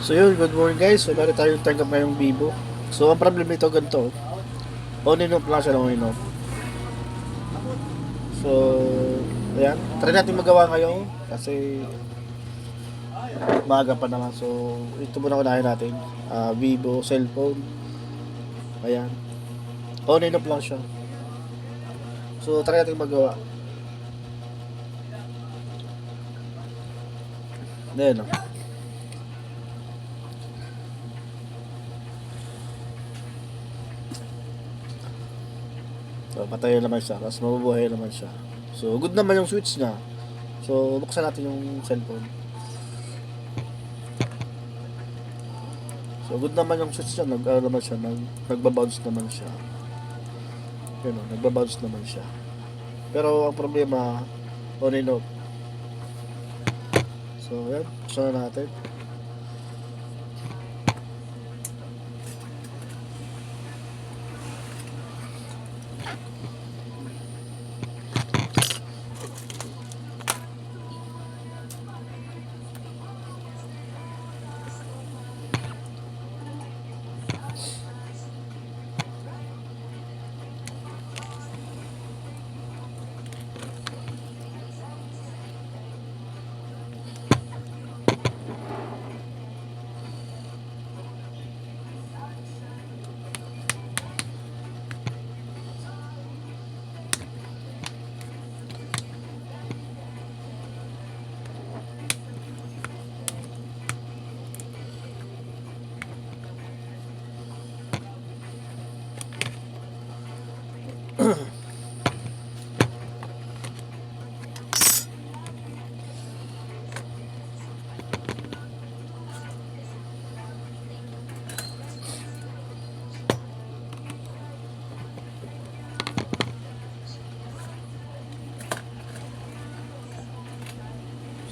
So yun, good morning guys. So meron tayong tanggap ngayong Vivo. So ang problem nito ganito. On and off lang siya, on and off. So, ayan. Try natin magawa ngayon kasi maaga pa naman. So, ito muna unahin natin. Vivo cellphone. Ayan. On and off lang siya. So, try natin magawa. Ayan o. So, patay naman siya. Tapos mabubuhay naman siya. So, good naman yung switch niya. So, buksan natin yung cellphone. So, good naman yung switch niya. Naman siya. Nagbabounce naman siya. Yun o, nagbabounce naman siya. Pero, ang problema, on and off. So, yan. Buksan na natin.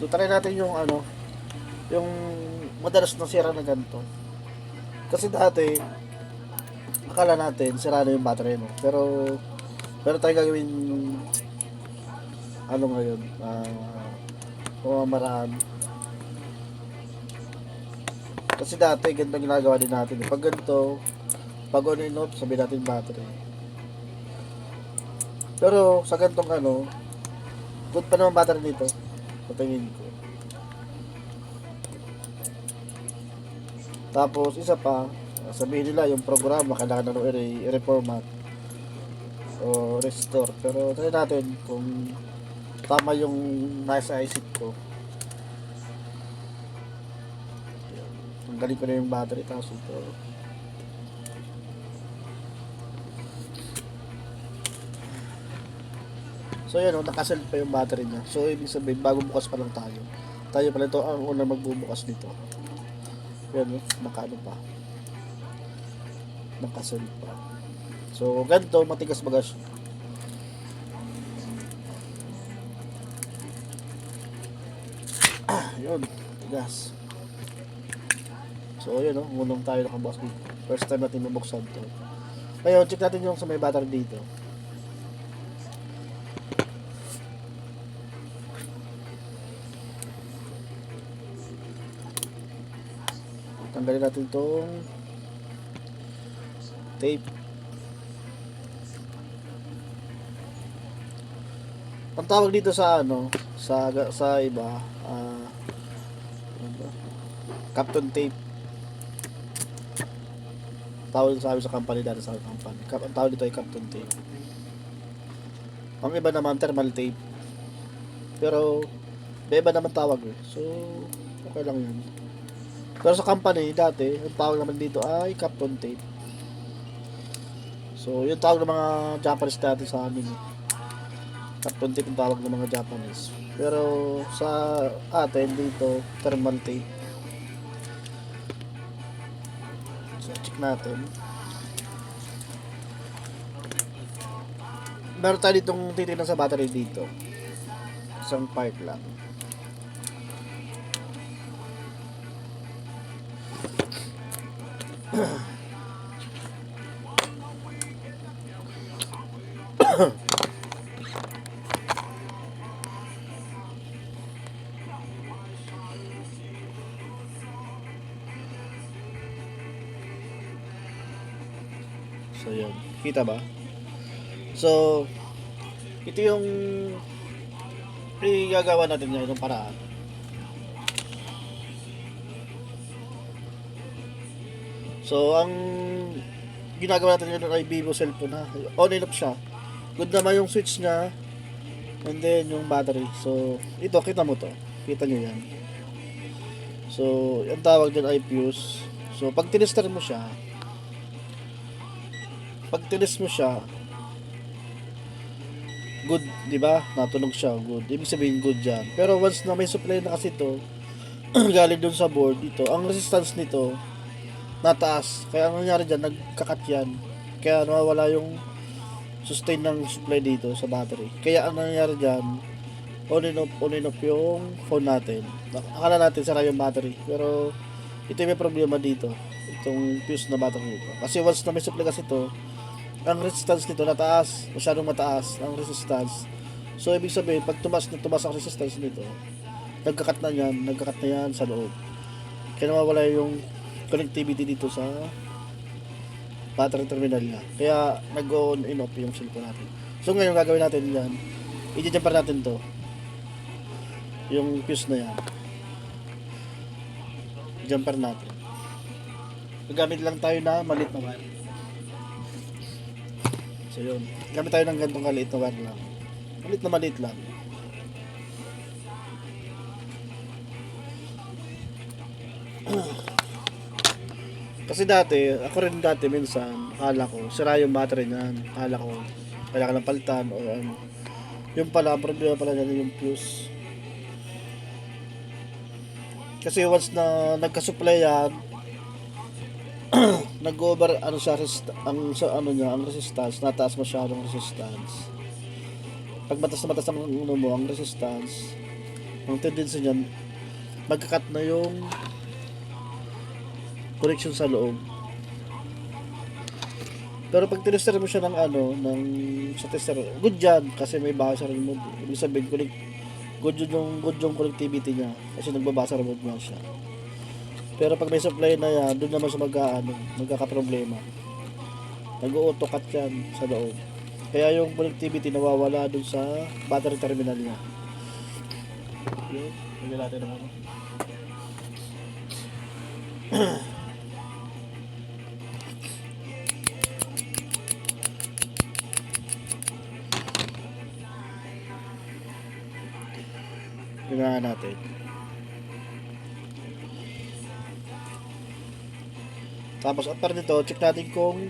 So, try natin yung yung madalas na sira na ganito. Kasi dati, akala natin sira na yung battery mo. Pero tayo gagawin ngayon, pamamaraan. Kasi dati, ganito ginagawa din natin. Pag ganito, pag on and off, sabihin natin battery. Pero sa ganitong good pa naman battery nito. Patingin ko. Tapos isa pa, sabihin nila yung programa kailangan na i-reformat o restore. Pero try natin kung tama yung nasa isip ko. Tanggalin ko na yung battery tapos ito. So yun, nakasell pa yung battery niya. So ibig sabihin, bago bukas pa lang tayo. Tayo pala ito ang una magbubukas nito. Yan, nakaano pa. Nakasell pa. So ganito, matigas bagas. Yun, tigas. So yun, unang tayo nakabukas dito. First time natin mabuksan to. Ngayon, check natin yung sa may battery dito. Tanggalin natin itong tape. Ang tawag dito sa sa iba, Kapton tape. Tawag sa amin sa company dati sa company. Ang tawag dito ay Kapton tape. Ang iba naman thermal tape. Pero may iba naman tawag eh. So okay lang yan. Pero sa company dati, ang tawag naman dito ay Kapton tape. So yung tawag ng mga Japanese dati sa amin eh. Kapton tape yung tawag ng mga Japanese. Pero sa atin dito, thermal tape. So check natin. Meron tayo ditong titignan sa battery dito. Isang part lang. So, yun. Kita ba? So, ito yung igagawa natin ngayon ng paraan. So, ang ginagawa natin ngayon ay Vivo cellphone ha. On and off siya. Good naman yung switch niya. And then, yung battery. So, ito, kita mo to. Kita nyo yan. So, yung tawag dyan ay fuse. So, pag tinister mo siya, good, di ba? Natunog siya, good. Ibig sabihin, good dyan. Pero once na may supply na kasi ito, galing dun sa board, dito, ang resistance nito, nataas. Kaya ang nangyari dyan, nagkakat yan. Kaya nawawala yung sustain ng supply dito sa battery. Kaya ang nangyari dyan, on and off yung phone natin. Akala natin sara yung battery. Pero, ito yung may problema dito. Itong fuse na battery nito. Kasi once na may supply kasi ito, ang resistance nito nataas, masyadong mataas ang resistance. So ibig sabihin, pag tumas ang resistance nito, nagkakat na yan sa loob. Kaya nawawala yung connectivity dito sa battery terminal niya. Kaya nag-on and off yung cellphone natin. So ngayon gagawin natin yan, i-jumper natin to, yung fuse na yan, jumper natin. Gagamit lang tayo na maliit na wire. So yun, gamit tayo ng gantong kaliit na wire lang. Maliit lang. Kasi ako rin dati minsan, akala ko, sira yung battery niyan. Akala ko, kailangan ng palitan o ano. Yung pala, ang problema pala niyan yung fuse. Kasi once na nagka-supply yan, nag-over ang resistance, nataas masyadong resistance. Pag matas ang ang resistance, ang tendency niyan magkakat na yung connection sa loob. Pero pag tester mo siya sa tester, good yan kasi may buzzer mode. Ibig sabihin good yung connectivity niya kasi nagbabuzzer mode nga siya. Pero pag may supply na yan, doon naman sa magkakaproblema. Nag-auto cut yan sa loob. Kaya yung connectivity nawawala doon sa battery terminal niya. Yun, hindi natin naman. Tingnan natin. Tapos after nito, check natin kung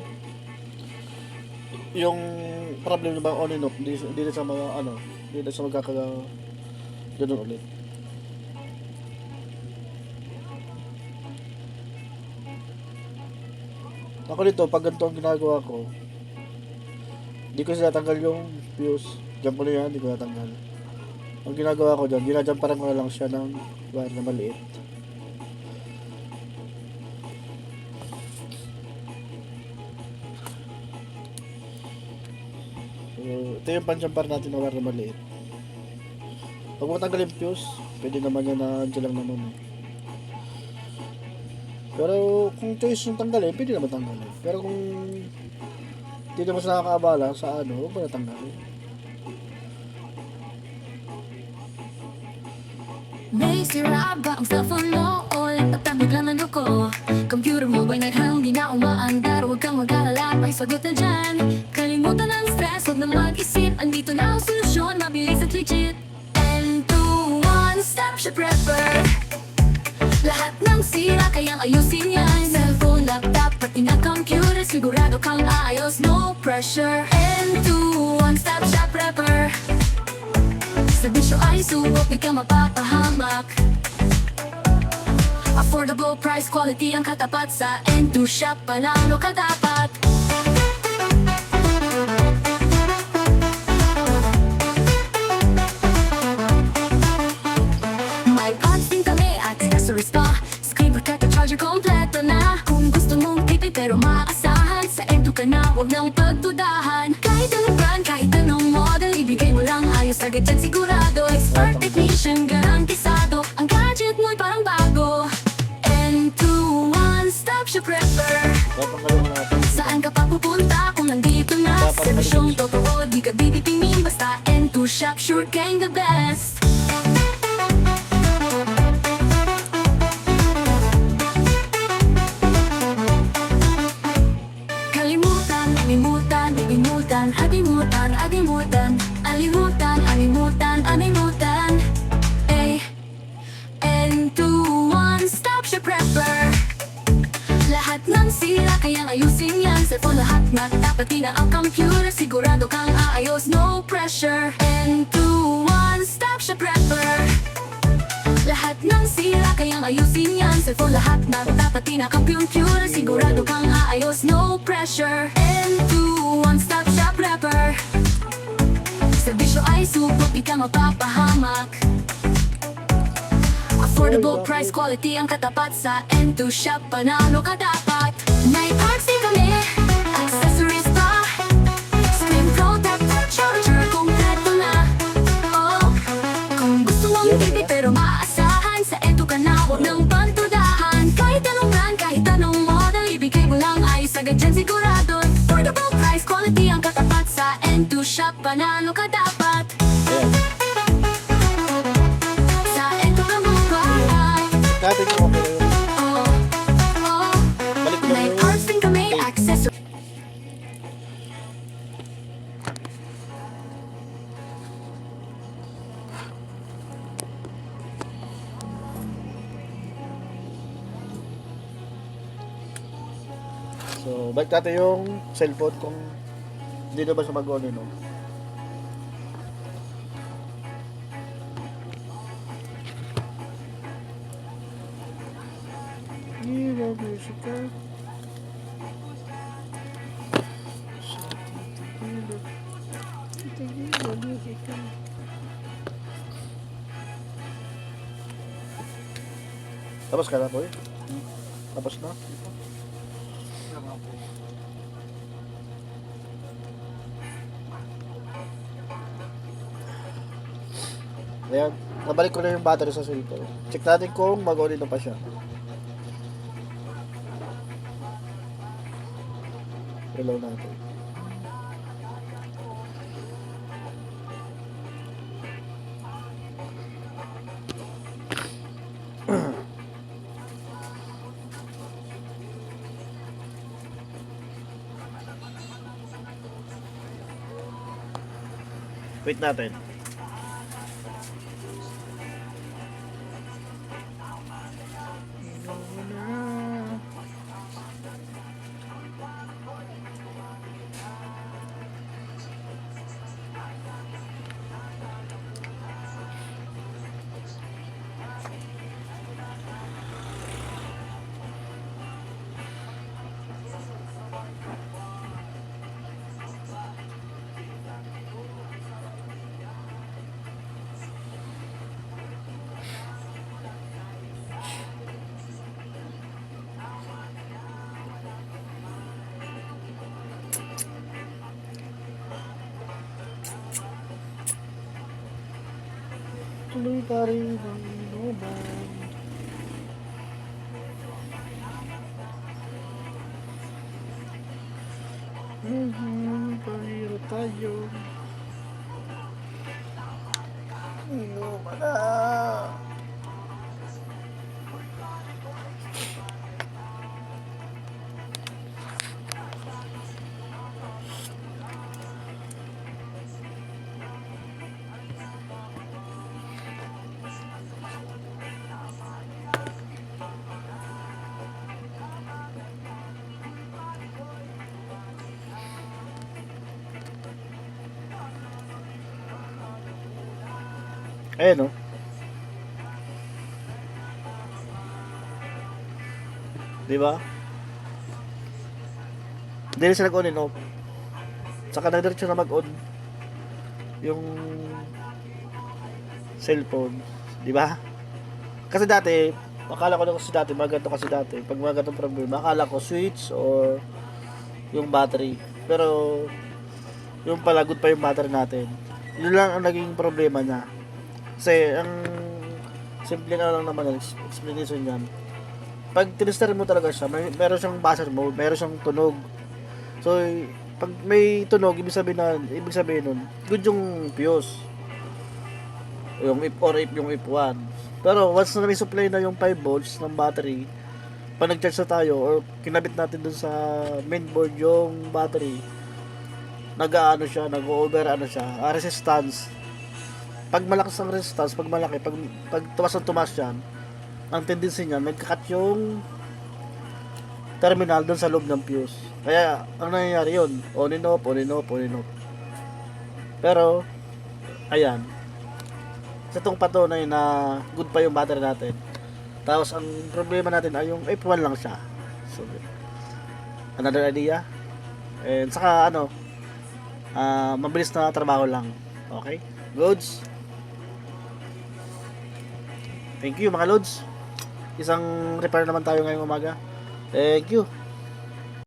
yung problem na ba on and off, hindi na sa mga hindi na sa ganun ulit. Ako dito, pag ganito ang ginagawa ko, hindi ko sinatanggal yung fuse. Diyan ko na yan, hindi ko natanggal. Ang ginagawa ko dyan, ginadyamparan ko na lang siya ng wire na maliit. Ito yung panjampar natin na wire na maliit. Pag mo tanggal yung fuse, pwede naman yan na dyan lang naman Pero kung choice yung tanggalin, pwede naman tanggalin. Pero kung hindi naman sa nakakaabala sa huwag mo na tanggalin. May sira ba ang cellphone mo? O nagtatag biglang ng ko? Computer mo ba'y naghang di na umaandar? Huwag kang mag-alala, may sagot na dyan. Kalimutan ang stress, huwag na mag-isip. Andito na ang solusyon, mabilis at legit. N2 one-stop shop prepper. Lahat ng sira kayang ayusin yan. Cellphone, laptop, pati na computer, sigurado kang aayos, no pressure. N2 one-stop shop prepper. Serbisyo ay subok, di ka mapapahamak. Affordable price, quality ang katapat. Sa N2 Shop, panalo ka dapat. May parts din kami at accessories pa. Screen protector, charger, kompleto na. Kung gusto mong tipid pero maasahan, sa N2 ka na, huwag nang pagdudahan. Kahit anong brand, kahit anong model, ibigay mo lang ayos agad yan sigurado. Expert technician, garantisado. Ang gadget mo'y parang bago. N2 one-stop shop prepper. Saan ka pa pupunta? sure kang the best. Kalimutan, alimutan, alimutan, alimutan, alimutan, alimutan, alimutan, alimutan. N2-1, stop siya prepper. Lahat ng sira kayang ayusin yan. Cellphone lahat na dapat di na ang computer. Sigurado kang aayos, no pressure. N2-1, stop siya prepper. Lahat ng sira kayang ayusin yan. Cellphone lahat na dapat di na ang computer. Sigurado kang aayos, no pressure. N2-1, stop siya prepper. Serbisyo ay supot, di ka mapapahamak. Affordable price, quality ang katapat. Sa N2 Shop, panalo ka dapat. May parts din kami, accessories pa, screen protector, charger, kompleto na. Oh, kung gusto mong tipid pero maasahan, sa N2 ka na, huwag nang pantudahan. Kahit anong brand, kahit anong model, ibigay mo lang ayos agad dyan sigurado. Affordable price, quality ang katapat. Sa N2 Shop, panalo ka dapat. Natin yung okay na yun. Balik ko lang May yung parts din kami, accessories. So, balik natin yung cellphone kung hindi na ba siya mag-on yun, no? Hero musical. Tapos ka na, boy? Tapos na? Ayan, nabalik ko na yung battery sa cellphone. Check natin kung mag-on na pa siya. Reload natin. Wait natin. Tuloy pa rin ang inuman. Pahiro tayo. Inuman na. Ayan, no? Diba? Hindi na sila nag-on and off. Saka nagdiretso na mag-on yung cellphone. Diba? Kasi dati, akala ko na kasi dati, mga ganito kasi dati. Pag mga ganitong problema, akala ko switch or yung battery. Pero, yung pala, good pa yung battery natin. Yun lang ang naging problema niya. Kasi, ang simple na lang naman ang explanation niyan. Pag tinester mo talaga siya, meron siyang buzzer mode, meron siyang tunog. So, pag may tunog, ibig sabihin nun, good yung fuse. yung if or if yung if 1. Pero once na may supply na yung 5 volts ng battery, pag nag-charge na tayo or kinabit natin dun sa mainboard yung battery, nag-aano siya, nag-over ano siya, resistance. Pag malakas ang resistance, pag malaki, pag tumas ang tumas yan, ang tendency niya, nagkakat yung terminal dun sa loob ng fuse. Kaya, ang nangyayari yun, on and off, on and off, on and off. Pero, ayan, sa itong patunay na good pa yung battery natin. Tapos, ang problema natin ay yung F1 lang siya. So, another idea. And saka, mabilis na trabaho lang. Okay? Goods? Thank you mga loads. Isang repair naman tayo ngayong umaga. Thank you.